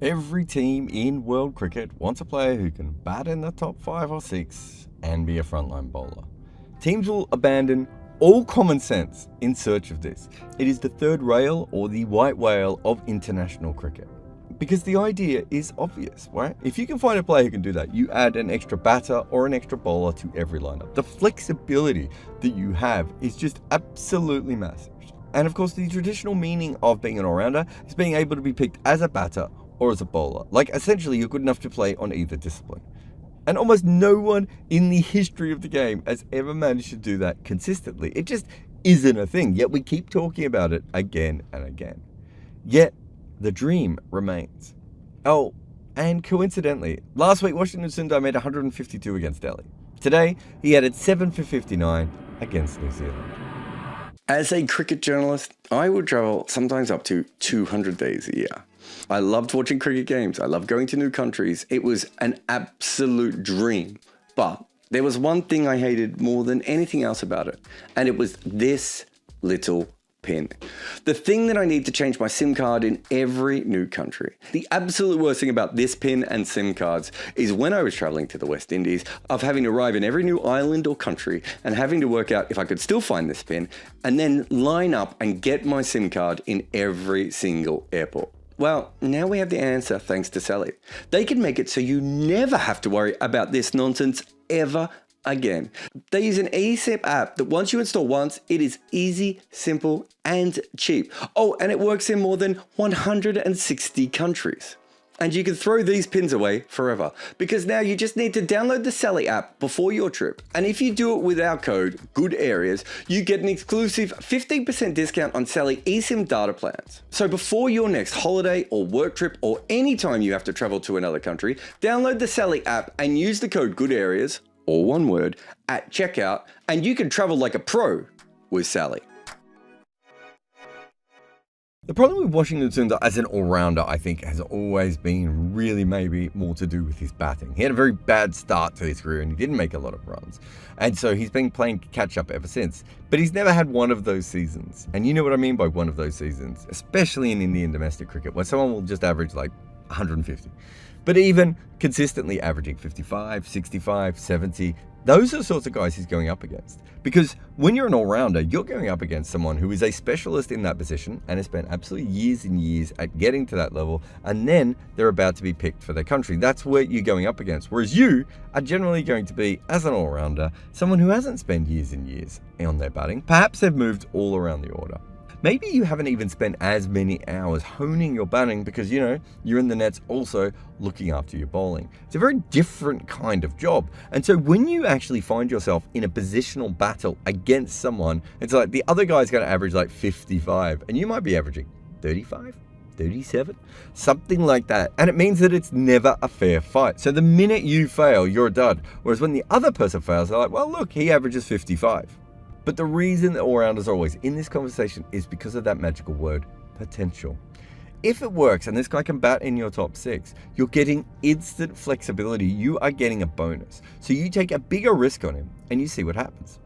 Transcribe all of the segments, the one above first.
Every team in world cricket wants a player who can bat in the top 5 or 6 and be a frontline bowler. Teams will abandon all common sense in search of this. It is the third rail or the white whale of international cricket. Because the idea is obvious, right? If you can find a player who can do that, you add an extra batter or an extra bowler to every lineup. The flexibility that you have is just absolutely massive. And of course, the traditional meaning of being an all-rounder is being able to be picked as a batter or as a bowler. Like, essentially, you're good enough to play on either discipline. And almost no one in the history of the game has ever managed to do that consistently. It just isn't a thing, yet we keep talking about it again and again. Yet, the dream remains. Oh, and coincidentally, last week Washington Sundar made 152 against Delhi. Today, he added 7 for 59 against New Zealand. As a cricket journalist, I would travel sometimes up to 200 days a year. I loved watching cricket games. I loved going to new countries. It was an absolute dream. But there was one thing I hated more than anything else about it, and it was this little pin. The thing that I need to change my SIM card in every new country. The absolute worst thing about this pin and SIM cards is when I was traveling to the West Indies, of having to arrive in every new island or country and having to work out if I could still find this pin and then line up and get my SIM card in every single airport. Well, now we have the answer thanks to Sally. They can make it so you never have to worry about this nonsense ever again. They use an eSIM app that once you install once, it is easy, simple, and cheap. Oh, and it works in more than 160 countries. And you can throw these pins away forever, because now you just need to download the Sally app before your trip. And if you do it with our code, Good Areas, you get an exclusive 15% discount on Sally eSIM data plans. So before your next holiday or work trip or any time you have to travel to another country, download the Sally app and use the code Good Areas, or one word, at checkout, and you can travel like a pro with Sally. The problem with Washington Sundar as an all-rounder, I think, has always been really maybe more to do with his batting. He had a very bad start to his career and he didn't make a lot of runs. And so he's been playing catch-up ever since. But he's never had one of those seasons. And you know what I mean by one of those seasons, especially in Indian domestic cricket, where someone will just average like 150. But even consistently averaging 55, 65, 70, those are the sorts of guys he's going up against. Because when you're an all-rounder, you're going up against someone who is a specialist in that position and has spent absolutely years and years at getting to that level, and then they're about to be picked for their country. That's where you're going up against. Whereas you are generally going to be, as an all-rounder, someone who hasn't spent years and years on their batting. Perhaps they've moved all around the order. Maybe you haven't even spent as many hours honing your batting because, you're in the nets also looking after your bowling. It's a very different kind of job. And so when you actually find yourself in a positional battle against someone, it's like the other guy's going to average like 55 and you might be averaging 35, 37, something like that. And it means that it's never a fair fight. So the minute you fail, you're a dud. Whereas when the other person fails, they're like, well, look, he averages 55. But the reason that all-rounders are always in this conversation is because of that magical word, potential. If it works and this guy can bat in your top 6, you're getting instant flexibility. You are getting a bonus. So you take a bigger risk on him and you see what happens.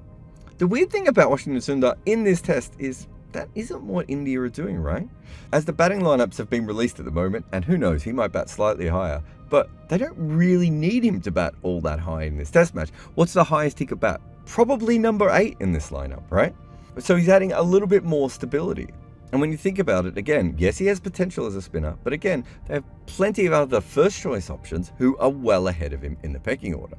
The weird thing about Washington Sundar in this test is that isn't what India are doing, right? As the batting lineups have been released at the moment, and who knows, he might bat slightly higher, but they don't really need him to bat all that high in this test match. What's the highest he could bat? Probably number 8 in this lineup, right? So he's adding a little bit more stability. And when you think about it, again, yes, he has potential as a spinner, but again, they have plenty of other first choice options who are well ahead of him in the pecking order.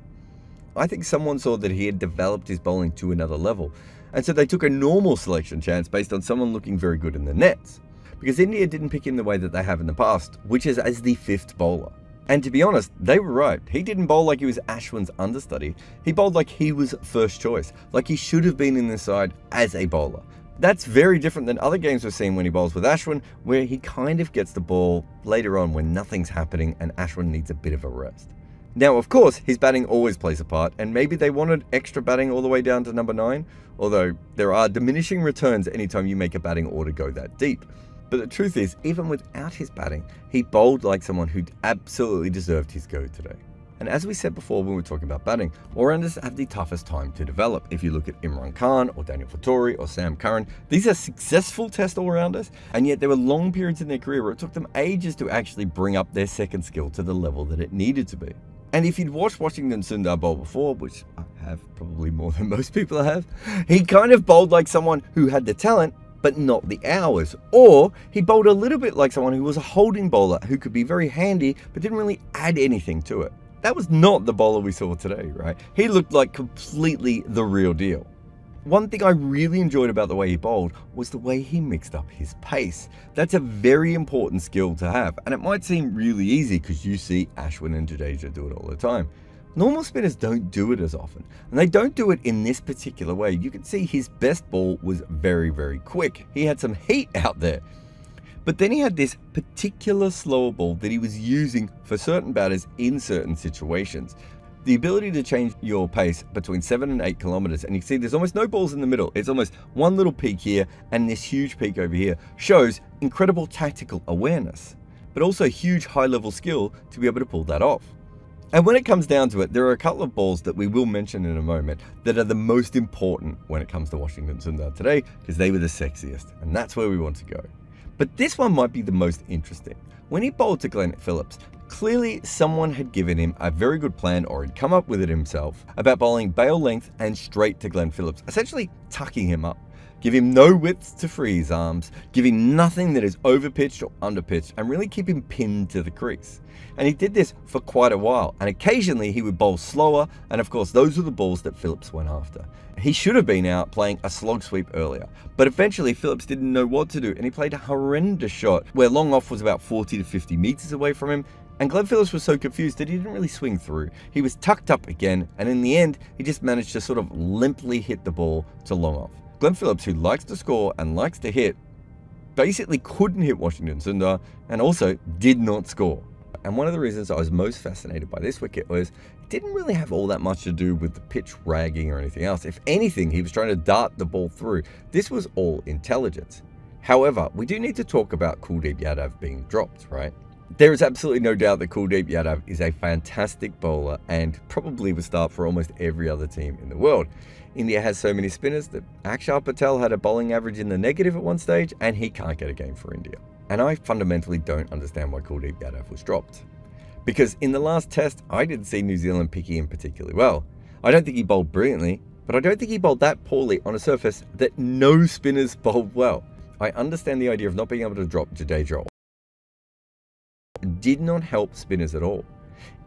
I think someone saw that he had developed his bowling to another level, and so they took a normal selection chance based on someone looking very good in the nets. Because India didn't pick him the way that they have in the past, which is as the 5th bowler. And to be honest, they were right. He didn't bowl like he was Ashwin's understudy. He bowled like he was first choice, like he should have been in this side as a bowler. That's very different than other games we've seen when he bowls with Ashwin, where he kind of gets the ball later on when nothing's happening and Ashwin needs a bit of a rest. Now, of course, his batting always plays a part, and maybe they wanted extra batting all the way down to number 9, although there are diminishing returns anytime you make a batting order go that deep. But the truth is, even without his batting, he bowled like someone who absolutely deserved his go today. And as we said before when we were talking about batting, all-rounders have the toughest time to develop. If you look at Imran Khan or Daniel Fattori or Sam Curran, these are successful test all-rounders, and yet there were long periods in their career where it took them ages to actually bring up their second skill to the level that it needed to be. And if you'd watched Washington Sundar bowl before, which I have probably more than most people have, he kind of bowled like someone who had the talent, but not the hours. Or he bowled a little bit like someone who was a holding bowler who could be very handy, but didn't really add anything to it. That was not the bowler we saw today, right? He looked like completely the real deal. One thing I really enjoyed about the way he bowled was the way he mixed up his pace. That's a very important skill to have, and it might seem really easy because you see Ashwin and Jadeja do it all the time. Normal spinners don't do it as often, and they don't do it in this particular way. You can see his best ball was very, very quick. He had some heat out there. But then he had this particular slower ball that he was using for certain batters in certain situations. The ability to change your pace between 7 and 8 kilometers, and you can see there's almost no balls in the middle. It's almost one little peak here and this huge peak over here, shows incredible tactical awareness, but also huge high-level skill to be able to pull that off. And when it comes down to it, there are a couple of balls that we will mention in a moment that are the most important when it comes to Washington Sundar today, because they were the sexiest, and that's where we want to go. But this one might be the most interesting. When he bowled to Glenn Phillips, clearly someone had given him a very good plan, or had come up with it himself, about bowling bail length and straight to Glenn Phillips, essentially tucking him up. Give him no width to free his arms, give him nothing that is overpitched or underpitched, and really keep him pinned to the crease. And he did this for quite a while, and occasionally he would bowl slower, and of course those were the balls that Phillips went after. He should have been out playing a slog sweep earlier, but eventually Phillips didn't know what to do, and he played a horrendous shot where long off was about 40 to 50 meters away from him, and Glenn Phillips was so confused that he didn't really swing through. He was tucked up again, and in the end, he just managed to sort of limply hit the ball to long off. Glenn Phillips, who likes to score and likes to hit, basically couldn't hit Washington Sundar, and also did not score. And one of the reasons I was most fascinated by this wicket was it didn't really have all that much to do with the pitch ragging or anything else. If anything, he was trying to dart the ball through. This was all intelligence. However, we do need to talk about Kuldeep Yadav being dropped, right? There is absolutely no doubt that Kuldeep Yadav is a fantastic bowler and probably would start for almost every other team in the world. India has so many spinners that Akshar Patel had a bowling average in the negative at one stage, and he can't get a game for India. And I fundamentally don't understand why Kuldeep Yadav was dropped. Because in the last test, I didn't see New Zealand picking him particularly well. I don't think he bowled brilliantly, but I don't think he bowled that poorly on a surface that no spinners bowled well. I understand the idea of not being able to drop Jadeja. Did not help spinners at all.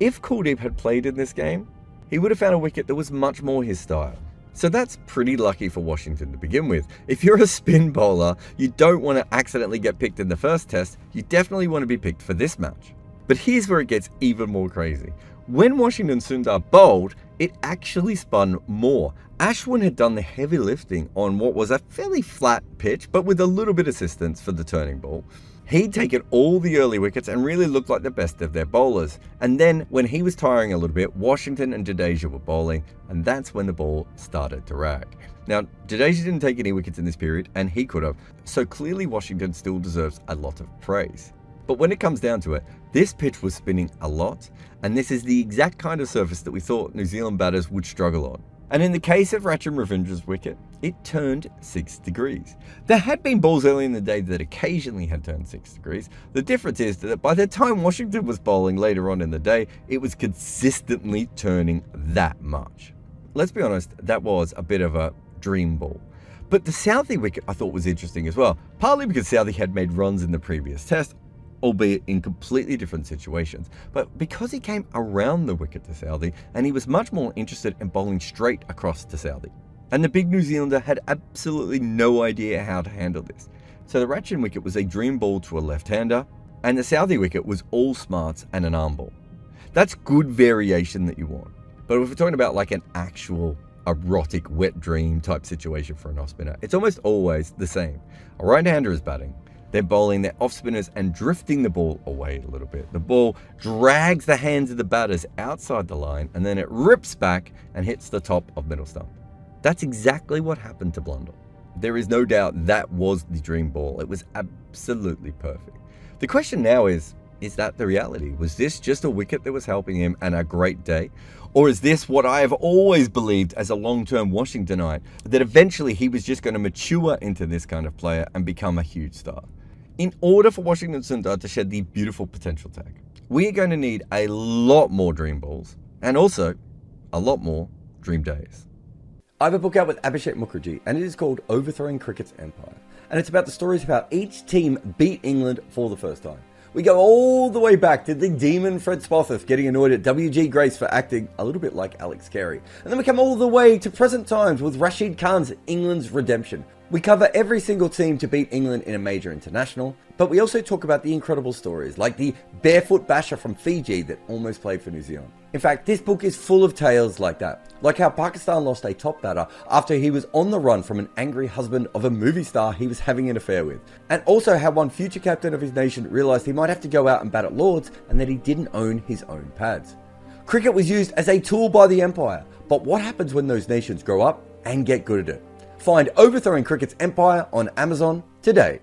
If Kuldeep had played in this game, he would have found a wicket that was much more his style. So that's pretty lucky for Washington to begin with. If you're a spin bowler, you don't want to accidentally get picked in the first test. You definitely want to be picked for this match. But here's where it gets even more crazy. When Washington Sundar bowled, it actually spun more. Ashwin had done the heavy lifting on what was a fairly flat pitch, but with a little bit of assistance for the turning ball. He'd taken all the early wickets and really looked like the best of their bowlers. And then when he was tiring a little bit, Washington and Jadeja were bowling, and that's when the ball started to rag. Now, Jadeja didn't take any wickets in this period, and he could have, so clearly Washington still deserves a lot of praise. But when it comes down to it, this pitch was spinning a lot, and this is the exact kind of surface that we thought New Zealand batters would struggle on. And in the case of Rachin Ravindra's wicket, it turned 6 degrees. There had been balls early in the day that occasionally had turned 6 degrees. The difference is that by the time Washington was bowling later on in the day, it was consistently turning that much. Let's be honest, that was a bit of a dream ball. But the Southee wicket I thought was interesting as well, partly because Southee had made runs in the previous test, albeit in completely different situations, but because he came around the wicket to Southee, and he was much more interested in bowling straight across to Southee. And the big New Zealander had absolutely no idea how to handle this. So the Rachin wicket was a dream ball to a left-hander, and the Southee wicket was all smarts and an arm ball. That's good variation that you want. But if we're talking about like an actual erotic wet dream type situation for an off-spinner, it's almost always the same. A right-hander is batting. They're bowling their off-spinners and drifting the ball away a little bit. The ball drags the hands of the batters outside the line, and then it rips back and hits the top of middle stump. That's exactly what happened to Blundell. There is no doubt that was the dream ball. It was absolutely perfect. The question now is, Is that the reality? Was this just a wicket that was helping him and a great day? Or is this what I have always believed as a long-term Washingtonite, that eventually he was just going to mature into this kind of player and become a huge star? In order for Washington Sundar to shed the beautiful potential tag, we are going to need a lot more dream balls and also a lot more dream days. I have a book out with Abhishek Mukherjee and it is called Overthrowing Cricket's Empire. And it's about the stories of how each team beat England for the first time. We go all the way back to the demon Fred Spofforth getting annoyed at W.G. Grace for acting a little bit like Alex Carey. And then we come all the way to present times with Rashid Khan's England's redemption. We cover every single team to beat England in a major international, but we also talk about the incredible stories like the barefoot basher from Fiji that almost played for New Zealand. In fact, this book is full of tales like that, like how Pakistan lost a top batter after he was on the run from an angry husband of a movie star he was having an affair with, and also how one future captain of his nation realised he might have to go out and bat at Lords and that he didn't own his own pads. Cricket was used as a tool by the empire, but what happens when those nations grow up and get good at it? Find Overthrowing Cricket's Empire on Amazon today.